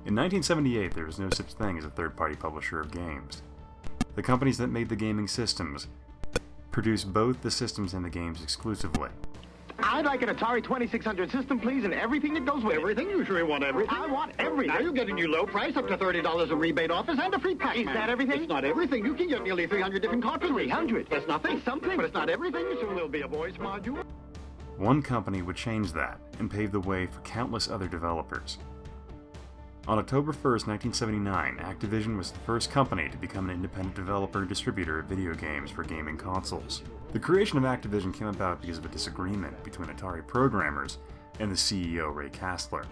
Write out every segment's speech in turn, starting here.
In 1978, there was no such thing as a third-party publisher of games. The companies that made the gaming systems produced both the systems and the games exclusively. I'd like an Atari 2600 system, please, and everything that goes with it. Everything? You sure you want everything? I want everything. Now you're getting your low price, up to $30 a rebate office, and a free pack. Is that everything? It's not everything. You can get nearly 300 different cartridges. 300? That's nothing. It's something. But it's not everything. Soon there'll be a voice module. One company would change that and pave the way for countless other developers. On October 1st, 1979, Activision was the first company to become an independent developer and distributor of video games for gaming consoles. The creation of Activision came about because of a disagreement between Atari programmers and the CEO, Ray Kassler.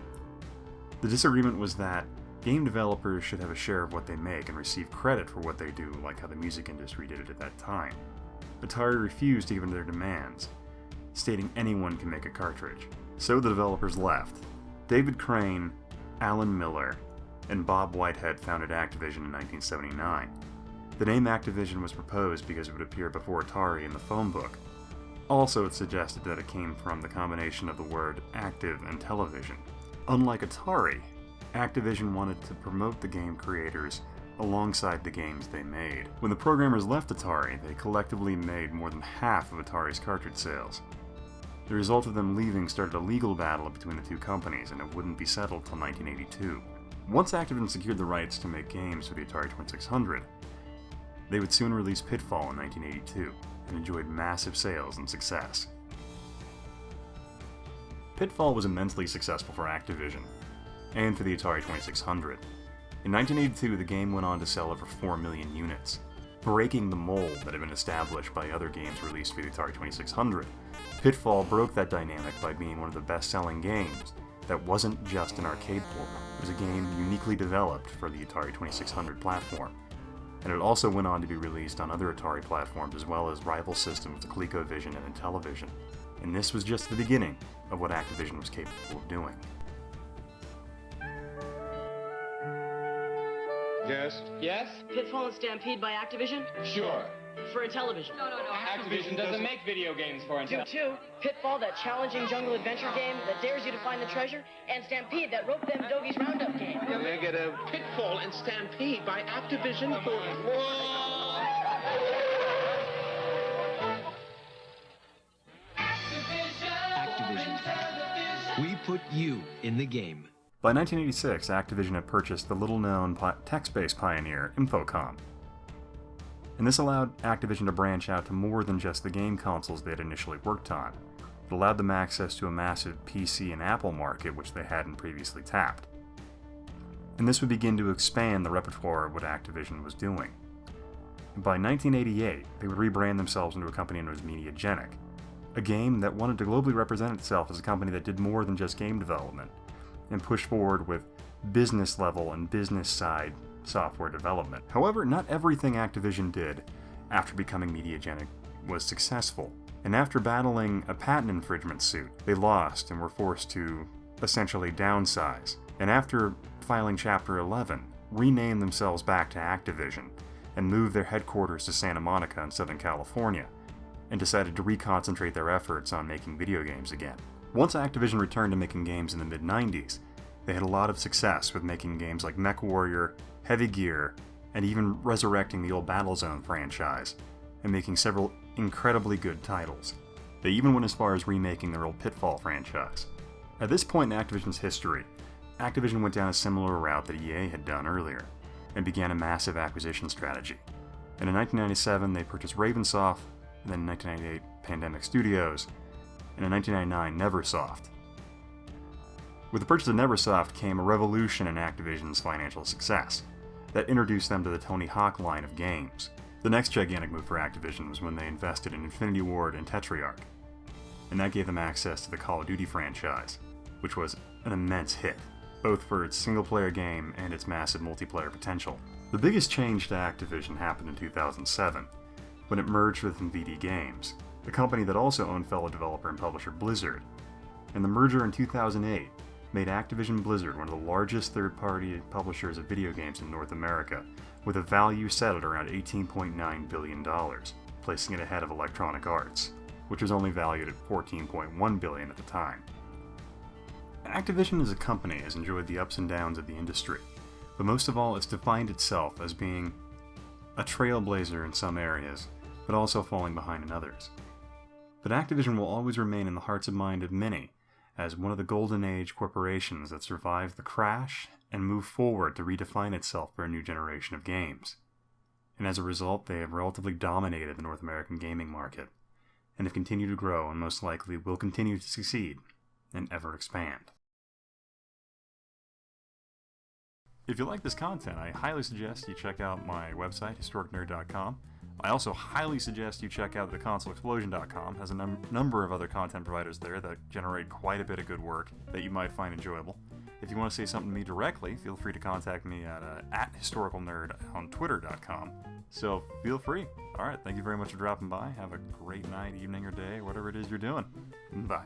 The disagreement was that game developers should have a share of what they make and receive credit for what they do, like how the music industry did it at that time. Atari refused to give in to their demands, stating anyone can make a cartridge. So the developers left. David Crane, Alan Miller, and Bob Whitehead founded Activision in 1979. The name Activision was proposed because it would appear before Atari in the phone book. Also, it suggested that it came from the combination of the word active and television. Unlike Atari, Activision wanted to promote the game creators alongside the games they made. When the programmers left Atari, they collectively made more than half of Atari's cartridge sales. The result of them leaving started a legal battle between the two companies, and it wouldn't be settled till 1982. Once Activision secured the rights to make games for the Atari 2600, they would soon release Pitfall in 1982, and enjoyed massive sales and success. Pitfall was immensely successful for Activision, and for the Atari 2600. In 1982, the game went on to sell over 4 million units, breaking the mold that had been established by other games released for the Atari 2600. Pitfall broke that dynamic by being one of the best-selling games that wasn't just an arcade port. It was a game uniquely developed for the Atari 2600 platform, and it also went on to be released on other Atari platforms as well as rival systems, ColecoVision and Intellivision. And this was just the beginning of what Activision was capable of doing. Yes? Yes? Pitfall and Stampede by Activision? Sure. For Intellivision. No. Activision doesn't make video games for Do Intellivision. two. Pitfall, that challenging jungle adventure game that dares you to find the treasure, and Stampede, that rope them doggies roundup game. They get a Pitfall and Stampede by Activision for... Activision. We put you in the game. By 1986, Activision had purchased the little-known text-based pioneer, Infocom. And this allowed Activision to branch out to more than just the game consoles they had initially worked on. It allowed them access to a massive PC and Apple market which they hadn't previously tapped. And this would begin to expand the repertoire of what Activision was doing. And by 1988, they would rebrand themselves into a company known as Mediagenic, a game that wanted to globally represent itself as a company that did more than just game development, and push forward with business level and business side software development. However, not everything Activision did after becoming Mediagenic was successful, and after battling a patent infringement suit, they lost and were forced to essentially downsize, and after filing Chapter 11, renamed themselves back to Activision and moved their headquarters to Santa Monica in Southern California, and decided to reconcentrate their efforts on making video games again. Once Activision returned to making games in the mid-90s, they had a lot of success with making games like MechWarrior, Heavy Gear, and even resurrecting the old Battlezone franchise, and making several incredibly good titles. They even went as far as remaking their old Pitfall franchise. At this point in Activision's history, Activision went down a similar route that EA had done earlier, and began a massive acquisition strategy. And in 1997, they purchased Ravensoft, and then in 1998, Pandemic Studios, and in 1999, Neversoft. With the purchase of Neversoft came a revolution in Activision's financial success that introduced them to the Tony Hawk line of games. The next gigantic move for Activision was when they invested in Infinity Ward and Tetrarch, and that gave them access to the Call of Duty franchise, which was an immense hit, both for its single-player game and its massive multiplayer potential. The biggest change to Activision happened in 2007, when it merged with NVD Games, the company that also owned fellow developer and publisher Blizzard, and the merger in 2008 made Activision Blizzard one of the largest third-party publishers of video games in North America, with a value set at around $18.9 billion, placing it ahead of Electronic Arts, which was only valued at $14.1 billion at the time. Activision as a company has enjoyed the ups and downs of the industry, but most of all it's defined itself as being a trailblazer in some areas, but also falling behind in others. But Activision will always remain in the hearts and mind of many as one of the golden age corporations that survived the crash and moved forward to redefine itself for a new generation of games. And as a result, they have relatively dominated the North American gaming market, and have continued to grow and most likely will continue to succeed and ever expand. If you like this content, I highly suggest you check out my website, HistoricNerd.com. I also highly suggest you check out theconsoleexplosion.com. It has a number of other content providers there that generate quite a bit of good work that you might find enjoyable. If you want to say something to me directly, feel free to contact me at HistoricalNerd on Twitter.com. So feel free. Alright, thank you very much for dropping by. Have a great night, evening, or day, whatever it is you're doing. Bye.